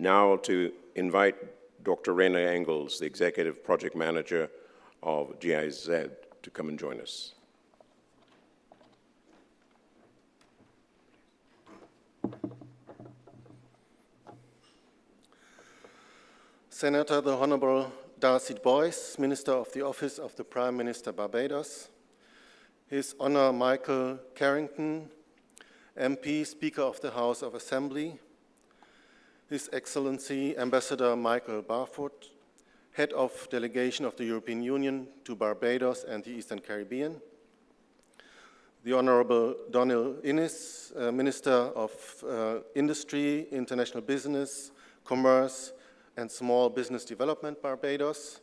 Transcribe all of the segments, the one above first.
now to invite Dr. René Engels, the Executive Project Manager of GIZ, to come and join us. Senator, the Honorable Darcy Boyce, Minister of the Office of the Prime Minister Barbados, His Honor Michael Carrington, MP, Speaker of the House of Assembly, His Excellency Ambassador Michael Barfoot, Head of Delegation of the European Union to Barbados and the Eastern Caribbean, the Honorable Donald Innes, Minister of Industry, International Business, Commerce, and Small Business Development, Barbados,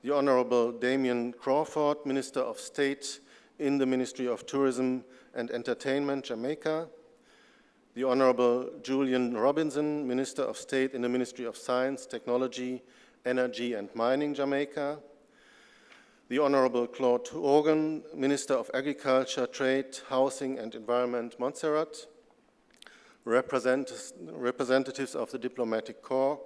the Honorable Damien Crawford, Minister of State in the Ministry of Tourism and Entertainment, Jamaica, the Honorable Julian Robinson, Minister of State in the Ministry of Science, Technology, Energy and Mining, Jamaica, the Honorable Claude Hogan, Minister of Agriculture, Trade, Housing and Environment, Montserrat, representatives of the Diplomatic Corps,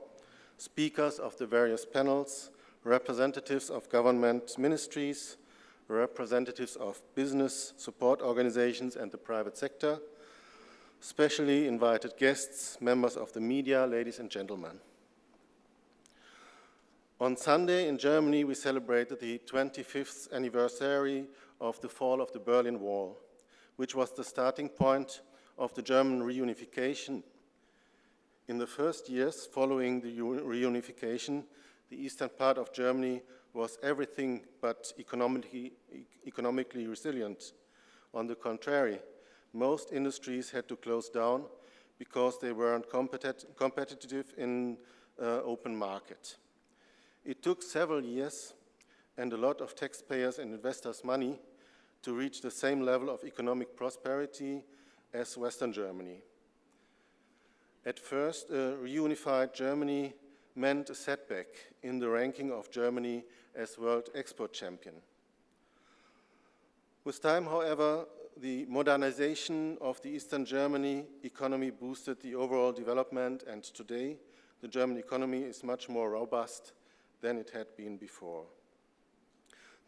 speakers of the various panels, representatives of government ministries, representatives of business support organizations and the private sector, specially invited guests, members of the media, ladies and gentlemen. On Sunday in Germany, we celebrated the 25th anniversary of the fall of the Berlin Wall, which was the starting point of the German reunification. In the first years following the reunification, the eastern part of Germany was everything but economically resilient. On the contrary, most industries had to close down because they weren't competitive in open market. It took several years and a lot of taxpayers' and investors' money to reach the same level of economic prosperity as Western Germany. At first, a reunified Germany meant a setback in the ranking of Germany as world export champion. With time, however, the modernization of the Eastern Germany economy boosted the overall development, and today the German economy is much more robust than it had been before.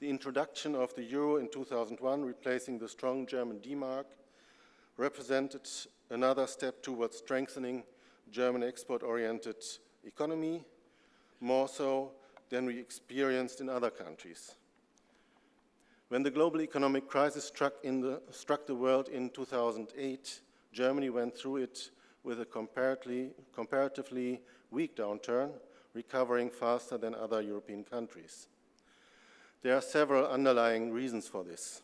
The introduction of the euro in 2001, replacing the strong German D-Mark, represented another step towards strengthening German export-oriented economy, more so than we experienced in other countries. When the global economic crisis struck the world in 2008, Germany went through it with a comparatively weak downturn, recovering faster than other European countries. There are several underlying reasons for this.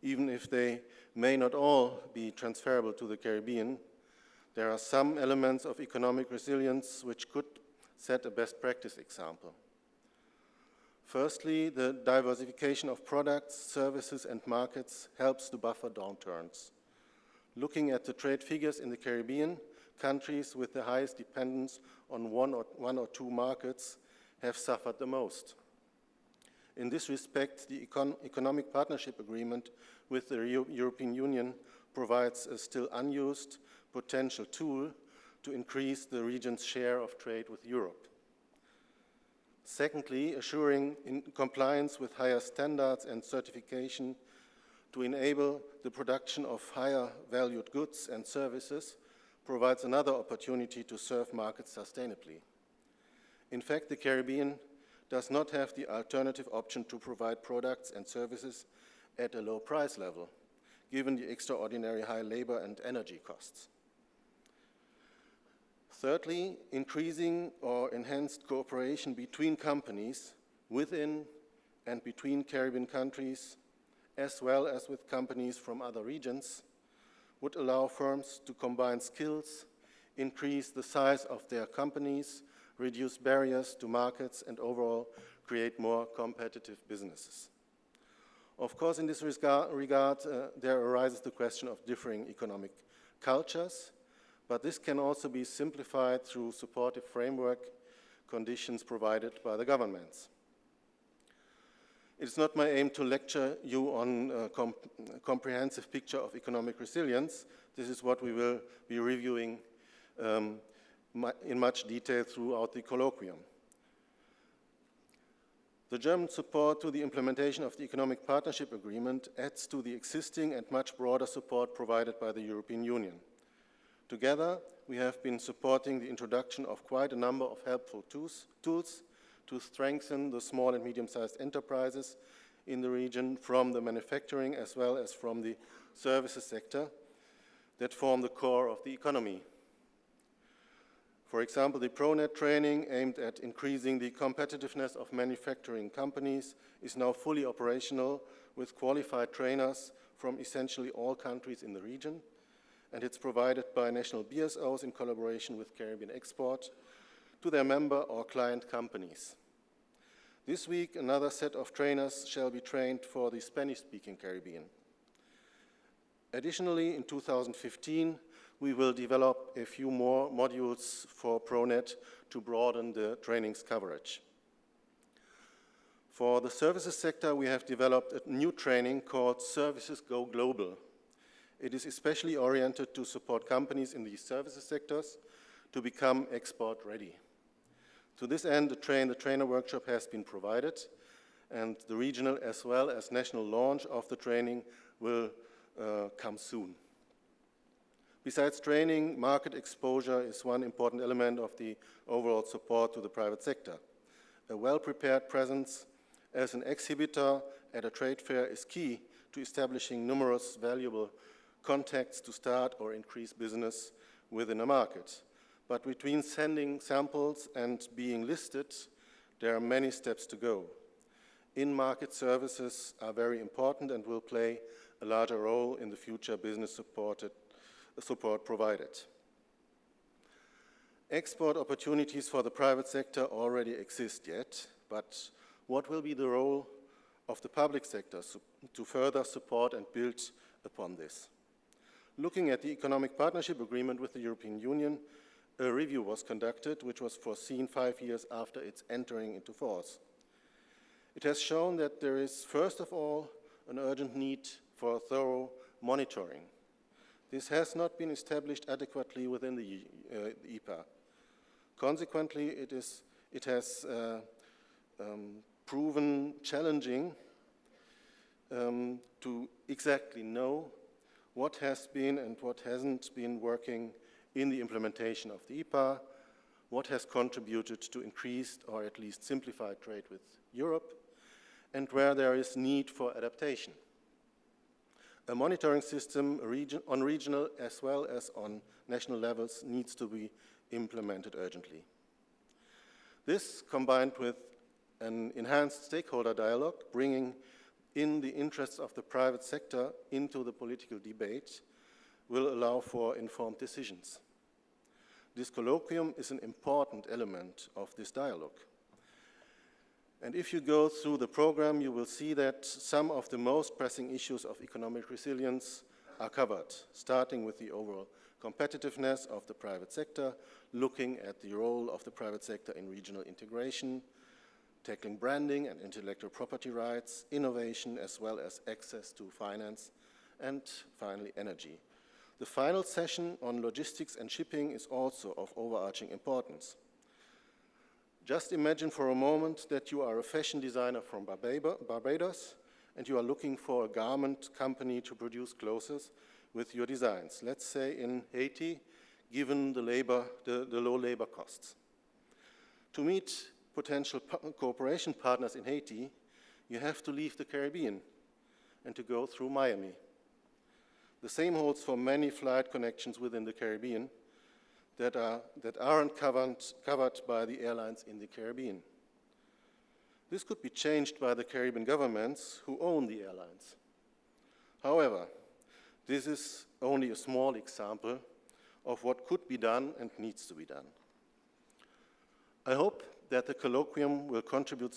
Even if they may not all be transferable to the Caribbean, there are some elements of economic resilience which could set a best practice example. Firstly, the diversification of products, services, and markets helps to buffer downturns. Looking at the trade figures in the Caribbean, countries with the highest dependence on one or two markets have suffered the most. In this respect, the Economic Partnership Agreement with the European Union provides a still unused potential tool to increase the region's share of trade with Europe. Secondly, assuring compliance with higher standards and certification to enable the production of higher valued goods and services provides another opportunity to serve markets sustainably. In fact, the Caribbean does not have the alternative option to provide products and services at a low price level, given the extraordinary high labor and energy costs. Thirdly, increasing or enhanced cooperation between companies within and between Caribbean countries, as well as with companies from other regions, would allow firms to combine skills, increase the size of their companies, reduce barriers to markets, and overall create more competitive businesses. Of course, in this regard, there arises the question of differing economic cultures, but this can also be simplified through supportive framework conditions provided by the governments. It is not my aim to lecture you on a comprehensive picture of economic resilience. This is what we will be reviewing in much detail throughout the colloquium. The German support to the implementation of the Economic Partnership Agreement adds to the existing and much broader support provided by the European Union. Together, we have been supporting the introduction of quite a number of helpful tools to strengthen the small and medium-sized enterprises in the region, from the manufacturing as well as from the services sector that form the core of the economy. For example, the ProNet training aimed at increasing the competitiveness of manufacturing companies is now fully operational with qualified trainers from essentially all countries in the region, and it's provided by national BSOs in collaboration with Caribbean Export to their member or client companies. This week, another set of trainers shall be trained for the Spanish-speaking Caribbean. Additionally, in 2015, we will develop a few more modules for ProNet to broaden the training's coverage. For the services sector, we have developed a new training called Services Go Global. It is especially oriented to support companies in these services sectors to become export ready. To this end, the trainer workshop has been provided, and the regional as well as national launch of the training will come soon. Besides training, market exposure is one important element of the overall support to the private sector. A well-prepared presence as an exhibitor at a trade fair is key to establishing numerous valuable contacts to start or increase business within a market. But between sending samples and being listed, there are many steps to go. In-market services are very important and will play a larger role in the future business support provided. Export opportunities for the private sector already exist yet, but what will be the role of the public sector to further support and build upon this? Looking at the Economic Partnership Agreement with the European Union, a review was conducted, which was foreseen 5 years after its entering into force. It has shown that there is, first of all, an urgent need for thorough monitoring. This has not been established adequately within the EPA. Consequently, it has proven challenging to exactly know what has been and what hasn't been working in the implementation of the EPA, what has contributed to increased or at least simplified trade with Europe, and where there is need for adaptation. A monitoring system on regional as well as on national levels needs to be implemented urgently. This, combined with an enhanced stakeholder dialogue, bringing in the interests of the private sector into the political debate, will allow for informed decisions. This colloquium is an important element of this dialogue. And if you go through the program, you will see that some of the most pressing issues of economic resilience are covered, starting with the overall competitiveness of the private sector, looking at the role of the private sector in regional integration, tackling branding and intellectual property rights, innovation, as well as access to finance, and finally, energy. The final session on logistics and shipping is also of overarching importance. Just imagine for a moment that you are a fashion designer from Barbados and you are looking for a garment company to produce clothes with your designs, let's say in Haiti, given the low labor costs. To meet potential cooperation partners in Haiti, you have to leave the Caribbean and to go through Miami. The same holds for many flight connections within the Caribbean that aren't covered by the airlines in the Caribbean. This could be changed by the Caribbean governments who own the airlines. However, this is only a small example of what could be done and needs to be done. I hope that the colloquium will contribute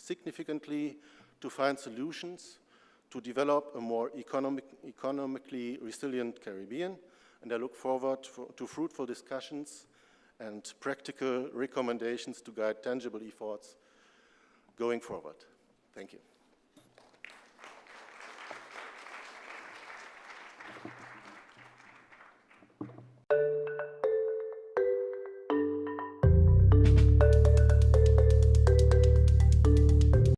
significantly to find solutions to develop a more economically resilient Caribbean, and I look forward to fruitful discussions and practical recommendations to guide tangible efforts going forward. Thank you.